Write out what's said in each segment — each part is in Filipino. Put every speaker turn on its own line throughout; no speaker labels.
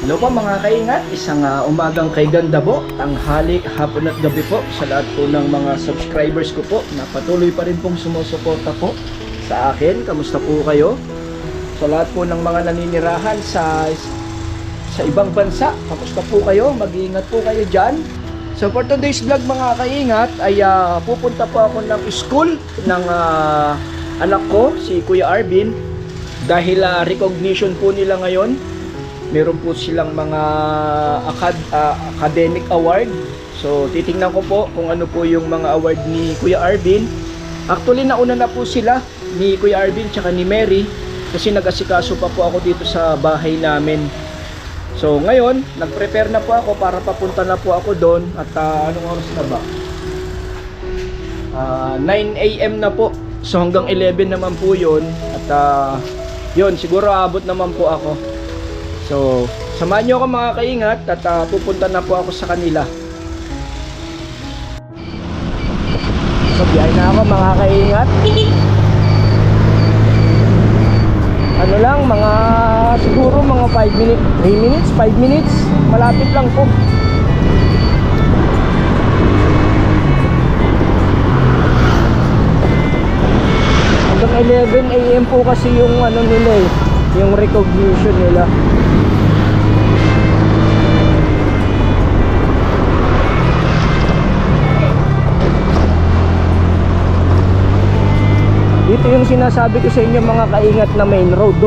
Hello po mga kaingat, isang umagang kay ganda po, tanghali, hapon at gabi po sa lahat po ng mga subscribers ko po na patuloy pa rin pong sumusuporta po sa akin. Kamusta po kayo? Sa lahat po ng mga naninirahan sa ibang bansa, kamusta po kayo? Mag-iingat po kayo dyan. So for today's vlog mga kaingat ay pupunta po ako ng school ng anak ko, si Kuya Arvin, dahil recognition po nila ngayon. Meron po silang mga academic award. So titingnan ko po kung ano po yung mga award ni Kuya Arvin. Actually nauna na po sila ni Kuya Arvin tsaka ni Mary, kasi nag-asikaso pa po ako dito sa bahay namin. So ngayon nag-prepare na po ako para papunta na po ako doon. At anong oras na ba? 9 AM na po. So hanggang 11 naman po yun. At yun, siguro abot naman po ako. So, samahan nyo ako mga kaingat at pupunta na po ako sa kanila. So, biyahe na ako mga kaingat. Ano lang, siguro mga 5 minutes, 3 minutes, 5 minutes. Malapit lang po. Hanggang 11 AM po kasi yung ano nila eh, yung recognition nila. Dito yung sinasabi ko sa inyo mga kaingat na main road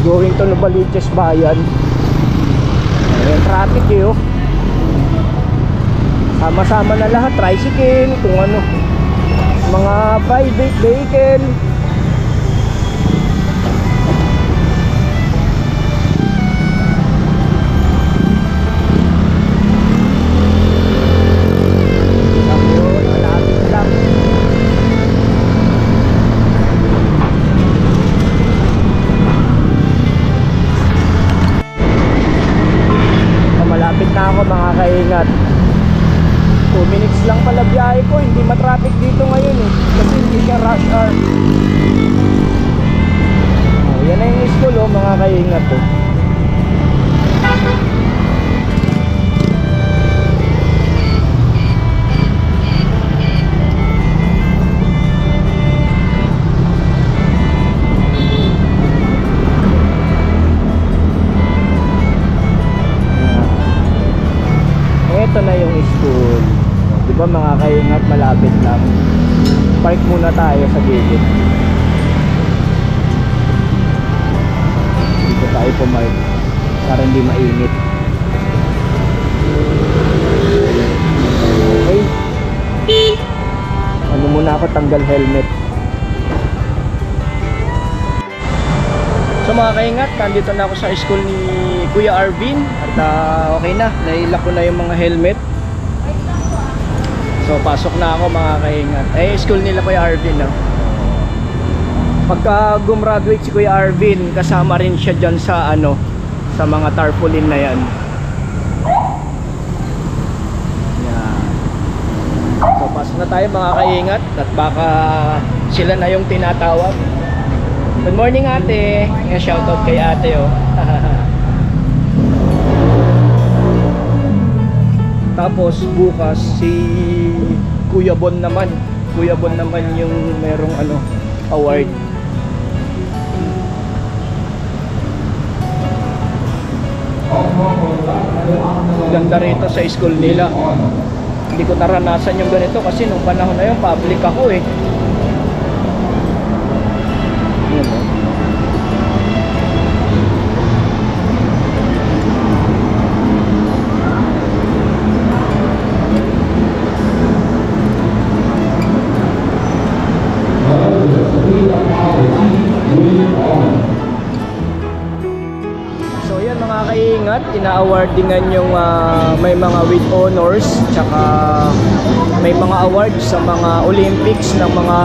going to Novaliches Bayan. Ayan, traffic eh sama-sama na lahat, tricycle, kung ano, mga private vehicle. Na ako mga kaingat, 2 minutes lang pala biyahe ko. Hindi matraffic dito ngayon kasi hindi siya rush hour. Yan na yung school mga kaingat Ito na yung school. Di ba mga kaingat, malapit lang. Park muna tayo sa gilid. Dito tayo pumark para hindi mainit. Okay. Ano muna ako, tanggal helmet. So mga kaingat, nandito na ako sa school ni Kuya Arvin. At okay na, nailak ko na yung mga helmet. So pasok na ako mga kaingat. School nila Kuya Arvin Pagka gumraduate si Kuya Arvin, kasama rin siya dyan sa sa mga tarpaulin na yan. So pasok na tayo mga kaingat. At baka sila na yung tinatawag. Good morning ate. Shoutout kay ate Tapos bukas si Kuya Bon naman. Kuya Bon naman yung merong award. Ganda rito sa school nila. Hindi ko naranasan yung ganito kasi nung panahon na yun public ako So yan mga kaingat, ina-awardingan yung may mga with honors, tsaka may mga awards sa mga Olympics ng mga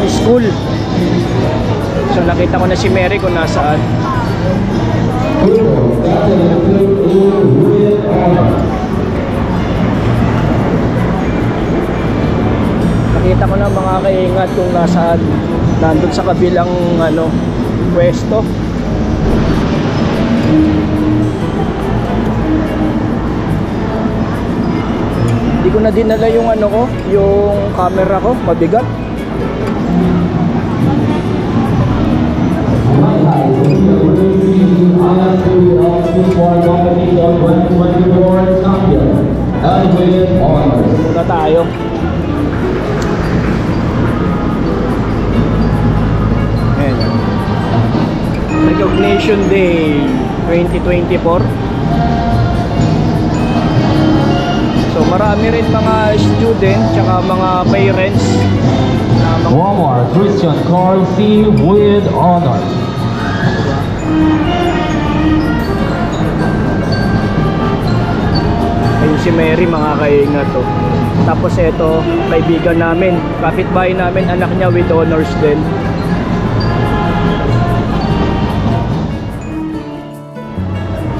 school. So nakita ko na si Mary kung nasaan. Nakita ko na mga kaingat kung nasaan. Nandun sa kabilang pwesto. na dinala yung ano ko, yung camera ko, mabigat. Muna tayo. Ayan. Recognition Day 2024. So marami rin mga student tsaka mga parents na
Walmart Christian Car C with honor.
ayun si Mary, mga kaingat to. Tapos ito, kaibigan namin, kapitbahay namin, anak niya with honors din.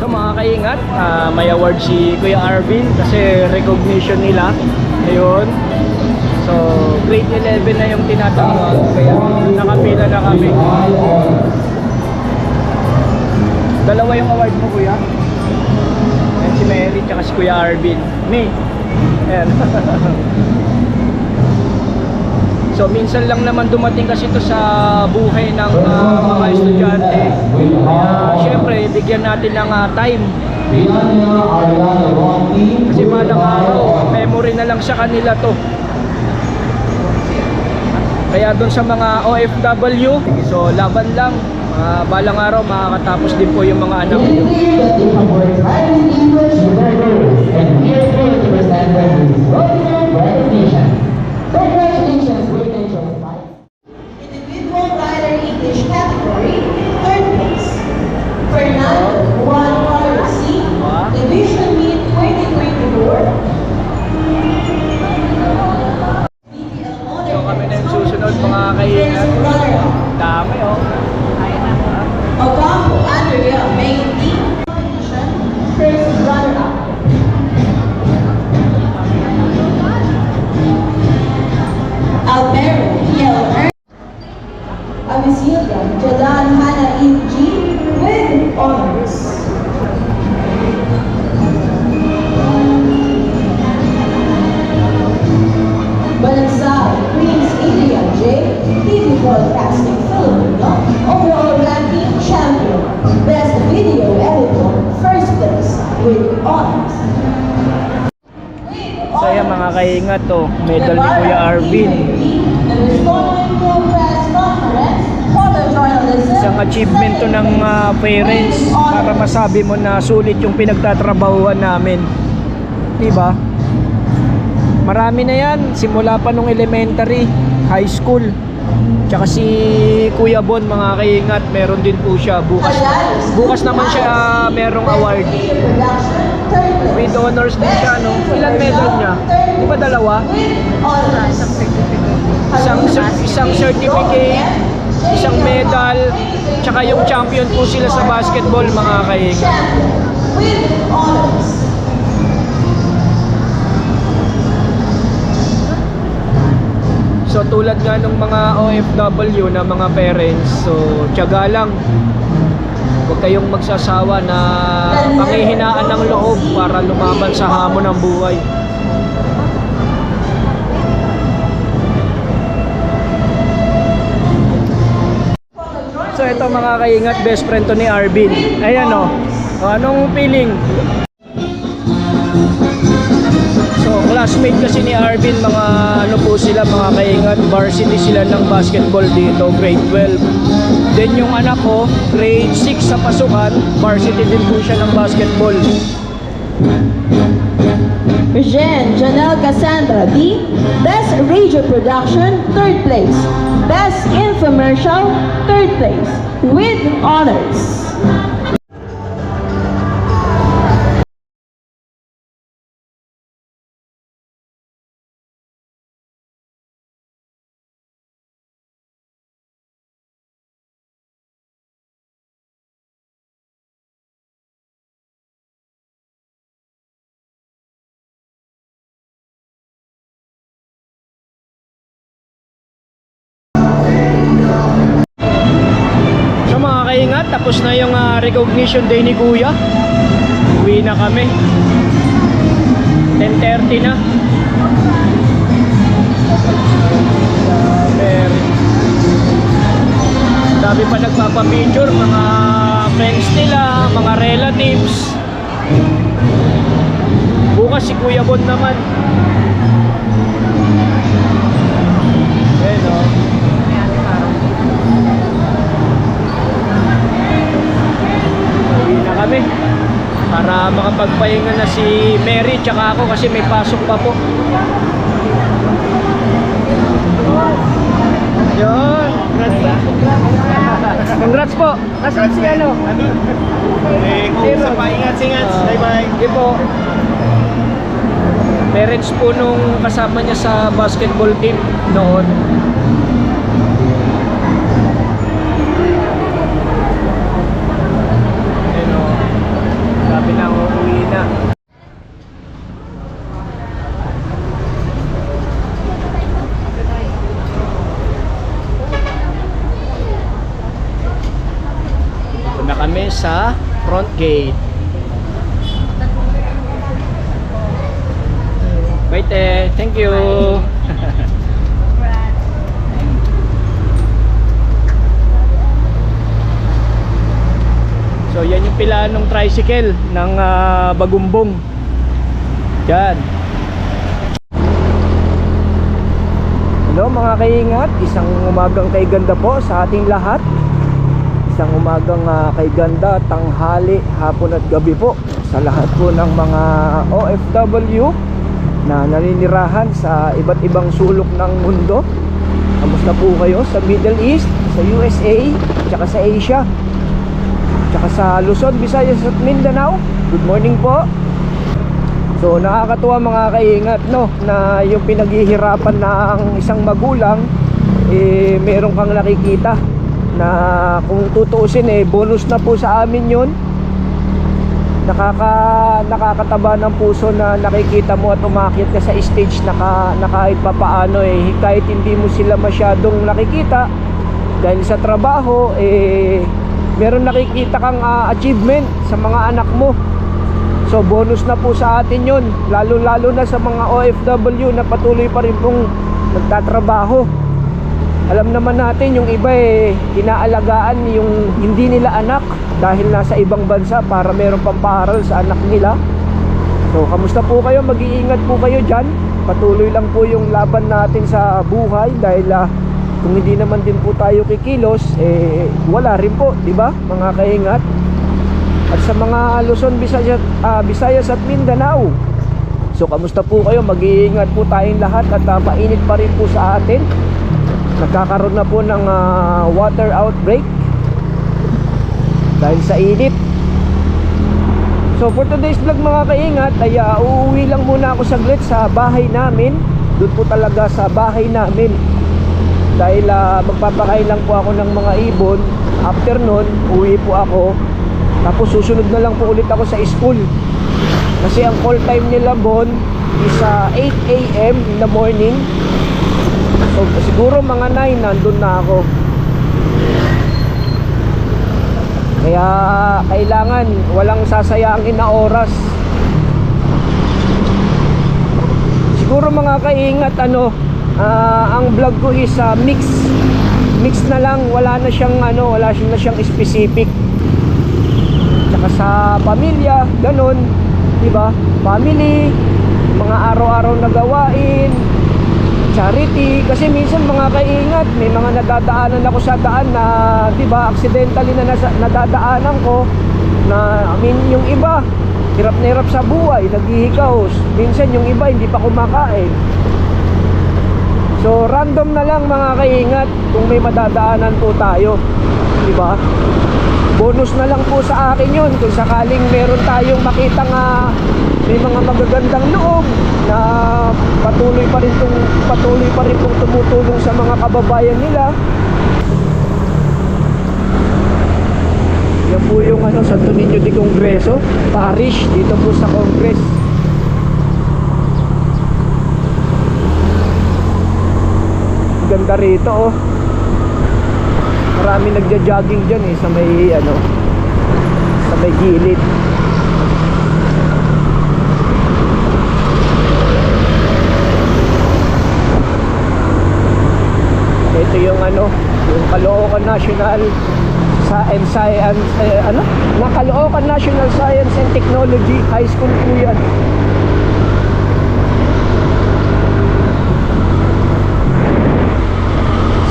So mga kaingat, may award si Kuya Arvin kasi recognition nila. Ayun. So grade 11 na yung tinatawag, kaya nakapila na kami. Dalawa yung award mo, Kuya. Yan si Mary tsaka si Kuya Arvin. Me. Ayan. So minsan lang naman dumating kasi ito sa buhay ng mga estudyante. Siyempre, bigyan natin ng time. Kasi balang araw, memory na lang sa kanila to. Kaya doon sa mga OFW, so laban lang. Balang araw, makakatapos din po yung mga anak nyo.
Individual rider English category, third place. Fernando Juan Carlos C. Division Meet 2024.
So kami na yung susunod, mga kaingat. Dami, oh.
Ocampo Andrea May D. First runner-up. Albero Piel Avisilia Jadan Hana E. G. with honors. Balansal Prince Adrian J. TV Broadcasting Filipino overall ranking champion. Best video editor, first place with honors.
So yan mga kaingat to, medal ni Kuya Arvin. Isang achievement to ng parents para masabi mo na sulit yung pinagtatrabahuan namin. Diba? Marami na yan, simula pa nung elementary, high school. Tsaka si Kuya Bon, mga kaingat, meron din po siya bukas. Bukas naman siya merong award. With honors din siya, no? Ilan medal niya? Di ba dalawa? Isang certificate, isang medal, tsaka yung champion po sila sa basketball, mga kaingat.
With honors.
So tulad nga ng mga OFW na mga parents, so tiyaga lang. Huwag kayong magsasawa na panghihinaan ng loob para lumaban sa hamon ng buhay. So ito mga kaingat, best friend to ni Arvin. Ayan o, anong feeling? So classmate kasi ni Arvin, mga ano po sila, mga kaingat, varsity sila ng basketball dito, grade 12. Then yung anak ko, grade 6 sa pasukan, varsity din po siya ng basketball.
Jen Janelle Cassandra D. Best Radio Production, third place. Best Infomercial, third place. With honors.
Kaingat, tapos na yung recognition day ni Kuya. Uwi na kami. 10:30 na. Mary. Dami pa nagpapapicture, mga friends nila, mga relatives. Bukas si Kuya Bon naman. Ayan o. Uwi na kami para makapagpahinga na si Mary tsaka ako kasi may pasok pa po. Yun. Congrats po. Nasaan si ano?
Sa paingat-ingat. Bye-bye.
Hindi po. Parents po nung kasama niya sa basketball team noon. Ano, sabi na uuwi na. Ito na kami sa front gate. Bye, te. Thank you. So, yan yung pila ng tricycle ng Bagumbong. Yan. Hello mga kaingat. Isang umagang kay ganda po sa ating lahat. Isang umagang kay ganda, tanghali, hapon at gabi po sa lahat po ng mga OFW na naninirahan sa iba't ibang sulok ng mundo. Kamusta po kayo sa Middle East, sa USA, tsaka sa Asia, tsaka sa Luzon, Visayas at Mindanao? Good morning po. So nakakatuwa mga kaingat, no, na yung pinaghihirapan ng isang magulang, meron kang nakikita na kung tutuusin, bonus na po sa amin yun. Nakakataba ng puso na nakikita mo at umakyat ka sa stage na kahit papaano kahit hindi mo sila masyadong nakikita dahil sa trabaho, meron nakikita kang achievement sa mga anak mo. So bonus na po sa atin yun, lalo na sa mga OFW na patuloy pa rin pong nagtatrabaho. Alam naman natin yung iba inaalagaan yung hindi nila anak dahil nasa ibang bansa para meron pang paaral sa anak nila. So kamusta po kayo? Mag-iingat po kayo dyan. Patuloy lang po yung laban natin sa buhay dahil kung hindi naman din po tayo kikilos, wala rin po, di ba mga kaingat? At sa mga Luzon, Visayas at Mindanao, so kamusta po kayo? Mag-iingat po tayong lahat at mainit pa rin po sa atin. Nagkakaroon na po ng water outbreak dahil sa init. So for today's vlog mga kaingat ay uuwi lang muna ako saglit sa bahay namin. Doon po talaga sa bahay namin dahil magpapakain lang po ako ng mga ibon. After nun, uwi po ako. Tapos susunod na lang po ulit ako sa school kasi ang call time nila Bon is 8 AM in the morning. So siguro mga 9 nandun na ako. Kaya kailangan walang sasayangin na oras. Siguro mga kaingat ang vlog ko is mix na lang, wala na siyang specific. Tsaka sa pamilya, ganun, 'di ba? Family, mga araw-araw na gawain, charity, kasi minsan mga kaingat, may mga nadadaanan ako sa daan na, 'di ba, accidentally na nadadaanan ko na yung iba hirap na hirap sa buhay, naghihikaos. Minsan yung iba hindi pa kumakain. So random na lang mga kaingat kung may madadaanan po tayo, 'di ba? Bonus na lang po sa akin yun kung sakaling meron tayong makita nga may mga magagandang loob na patuloy pa rin pong tumutulong sa mga kababayan nila. Yan po yung Santo Niño de Congreso Parish dito po sa Congress. Ganda rito oh. Marami nagja-jogging dyan sa may gilid. National Science, Caloocan National Science and Technology High School po yan.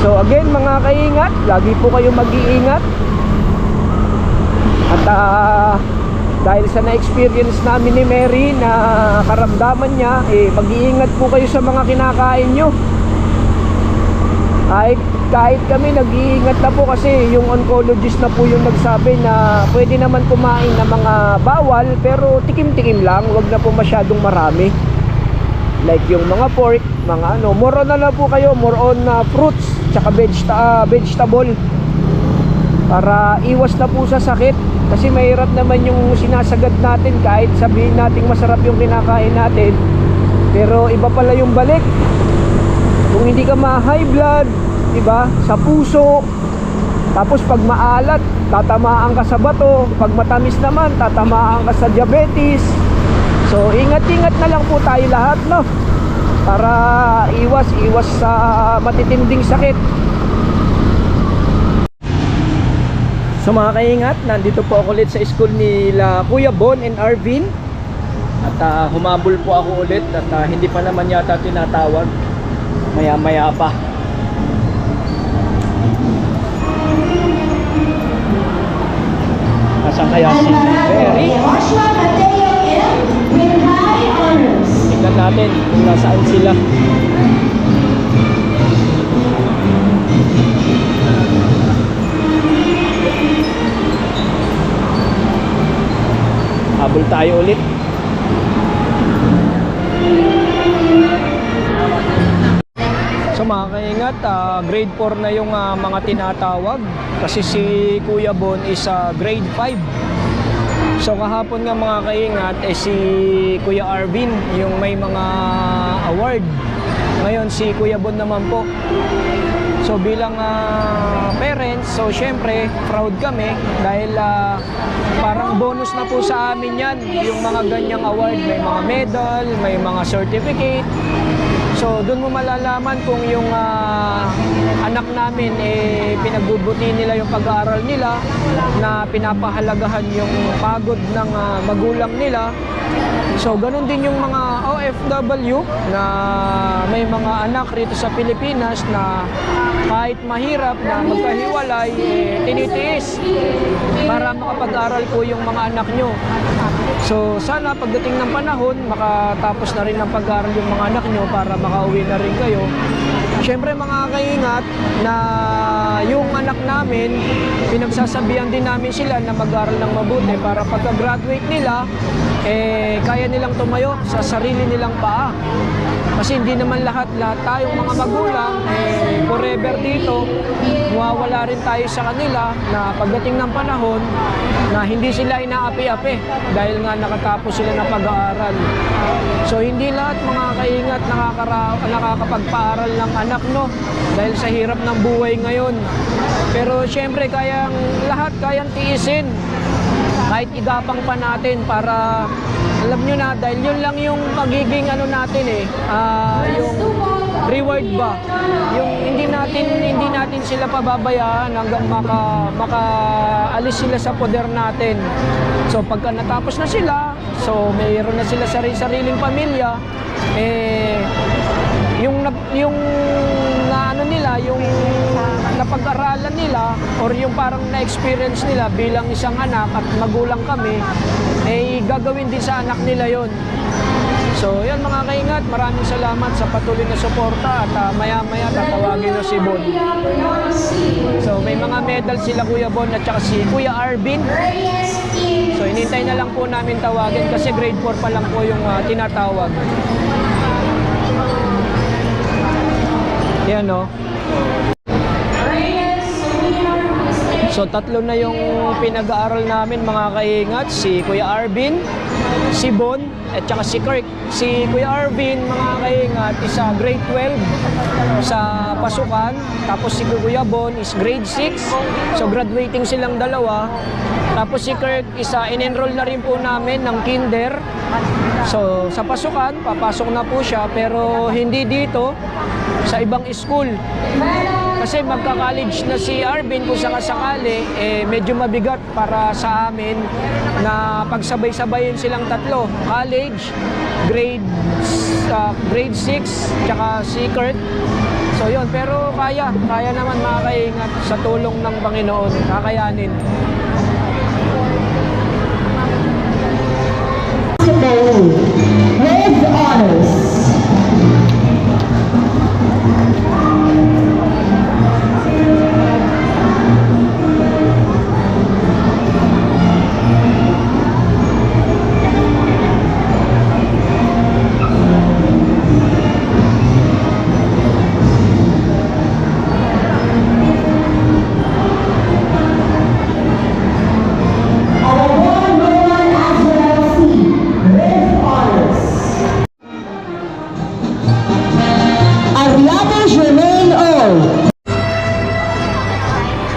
So again mga kaingat, lagi po kayo mag-iingat. At dahil sa na-experience namin ni Mary na karamdaman niya, mag-iingat po kayo sa mga kinakain nyo. Kahit kami nag-iingat na po kasi yung oncologist na po yung nagsabi na pwede naman kumain ng mga bawal pero tikim-tikim lang, wag na po masyadong marami. Like yung mga pork, mga more on na lang po kayo, more on fruits tsaka vegetable para iwas na po sa sakit. Kasi mahirap naman yung sinasagad natin, kahit sabihin natin masarap yung kinakain natin, pero iba pala yung balik. Kung hindi ka ma-high blood, diba, sa puso, tapos pag maalat, tatamaan ka sa bato. Pag matamis naman, tatamaan ka sa diabetes. So ingat-ingat na lang po tayo lahat, no, para iwas sa matitinding sakit. So mga kaingat, nandito po ako ulit sa school nila Kuya Bon and Arvin. At humabol po ako ulit at hindi pa naman yata tinatawag. Maya-maya pa. Nasaan kaya si Mary?
Joshua Mateo M. with high honors.
Tingnan natin kung nasaan sila. Habol tayo ulit. So mga kaingat, grade 4 na yung mga tinatawag. Kasi si Kuya Bon is grade 5. So kahapon nga mga kaingat, si Kuya Arvin yung may mga award. Ngayon si Kuya Bon naman po. So bilang parents, so syempre proud kami dahil parang bonus na po sa amin yan, yung mga ganyang award. May mga medal, may mga certificate. So doon mo malalaman kung yung anak namin pinagbubuti nila yung pag-aaral nila, na pinapahalagahan yung pagod ng magulang nila. So ganun din yung mga OFW na may mga anak rito sa Pilipinas na kahit mahirap na magkahiwalay, tinitiis para makapag-aral po yung mga anak nyo. So sana pagdating ng panahon, makatapos na rin ng pag-aaral yung mga anak nyo para makauwi na rin kayo. Siyempre mga kaingat, na yung anak namin, pinagsasabihan din namin sila na mag-aaral ng mabuti para pagka-graduate nila, kaya nilang tumayo sa sarili nilang paa. Kasi hindi naman lahat tayong mga magulang forever dito. Mawawala rin tayo sa kanila na pagdating ng panahon na hindi sila inaapi-api dahil nga nakatapos sila na pag-aaral. So hindi lahat mga kaingat nakakapagpaaral ng anak, no, dahil sa hirap ng buhay ngayon. Pero syempre lahat kayang tiisin, kahit igapang pa natin para alam nyo na, dahil yun lang yung magiging natin yung reward ba, yung hindi natin sila pababayaan hanggang makaalis sila sa poder natin. So pagka natapos na sila, so mayroon na sila sariling pamilya, yung napag-aralan nila or yung parang na-experience nila bilang isang anak at magulang kami, gagawin din sa anak nila yon. So yan mga kaingat, maraming salamat sa patuloy na suporta at maya-maya tatawagin na si Bon. So may mga medal sila Kuya Bon at saka si Kuya Arvin. So inintay na lang po namin tawagin kasi grade 4 pa lang po yung tinatawag. Yan, no? So tatlo na yung pinag-aaral namin mga kaingat, si Kuya Arvin, si Bon, at saka si Kirk. Si Kuya Arvin, mga kaingat, isa grade 12 sa pasukan. Tapos si Kuya Bon is grade 6. So graduating silang dalawa. Tapos si Kirk, isa in-enroll na rin po namin ng kinder. So sa pasukan, papasok na po siya pero hindi dito, sa ibang school. Kasi magka-college na si Arvin kung sakasakali, medyo mabigat para sa amin na pagsabay-sabayin silang tatlo. College, grade 6, tsaka si Kurt. So yun, pero kaya naman mga kaingat sa tulong ng Panginoon, kakayanin.
With honors.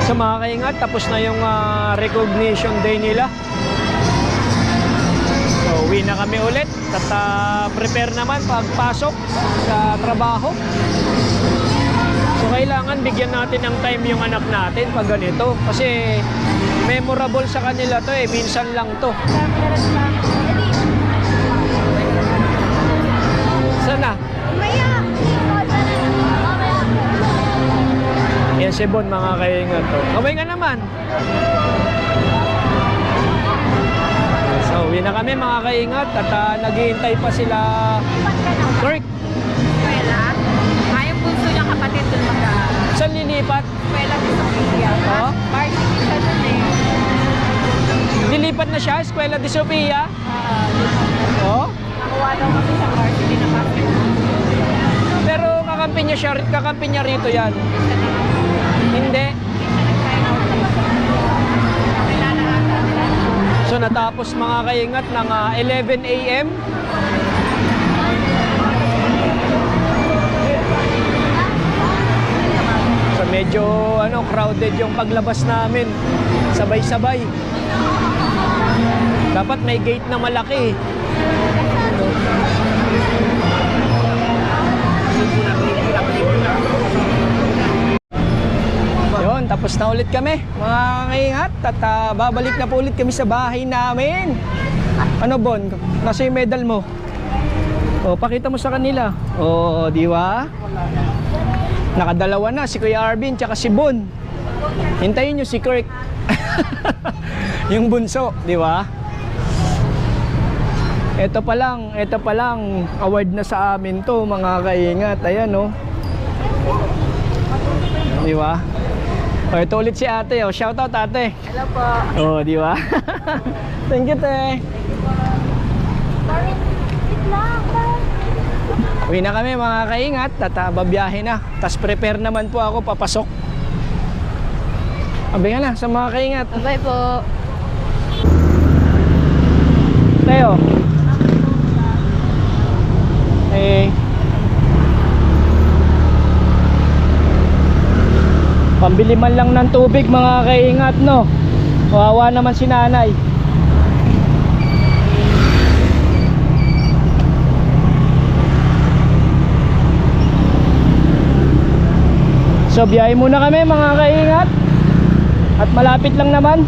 So mga kaingat, tapos na yung recognition day nila. So uwi na kami ulit at prepare naman pagpasok sa trabaho. So kailangan bigyan natin ng time yung anak natin pag ganito. Kasi memorable sa kanila to minsan lang to. Sana? Yan si Bon, mga kaingat to. Kamay nga naman. So uwi na kami mga kaingat at naghihintay pa sila Kirk.
Eskwela. Yung bunso niya kapatid dun mag-aaral.
Saan lilipat?
Eskwela din sa Pia.
Oh?
Varsity siya dun
Lilipat na siya, Eskwela de Sofia? Oh?
Nakuha daw kasi sa varsity na basketball.
Pero kakampi niya rito yan. Hindi. So natapos mga kaingat ng 11 a.m. So medyo crowded yung paglabas namin. Sabay-sabay. Dapat may gate na malaki. Yun, tapos na ulit kami mga kaingat at babalik na po ulit kami sa bahay namin. Ano Bon? Nasa yung medal mo? O, pakita mo sa kanila. O, di ba? Nakadalawa na si Kuya Arvin tsaka si Bon. Hintayin nyo si Kirk. Yung bunso, di ba? Ito pa lang award na sa amin to mga kaingat. Ayan oh. Di ba? O, ito ulit si ate. O, shout out ate.
Hello po.
O, di ba? Thank you te. Uwi na kami mga kaingat at babiyahe na. Tapos prepare naman po ako papasok. Abingan na sa mga kaingat.
Bye po.
Teo. Pambili man lang ng tubig mga kaingat no. Kawawa naman si nanay. So biyahe muna kami mga kaingat. At malapit lang naman.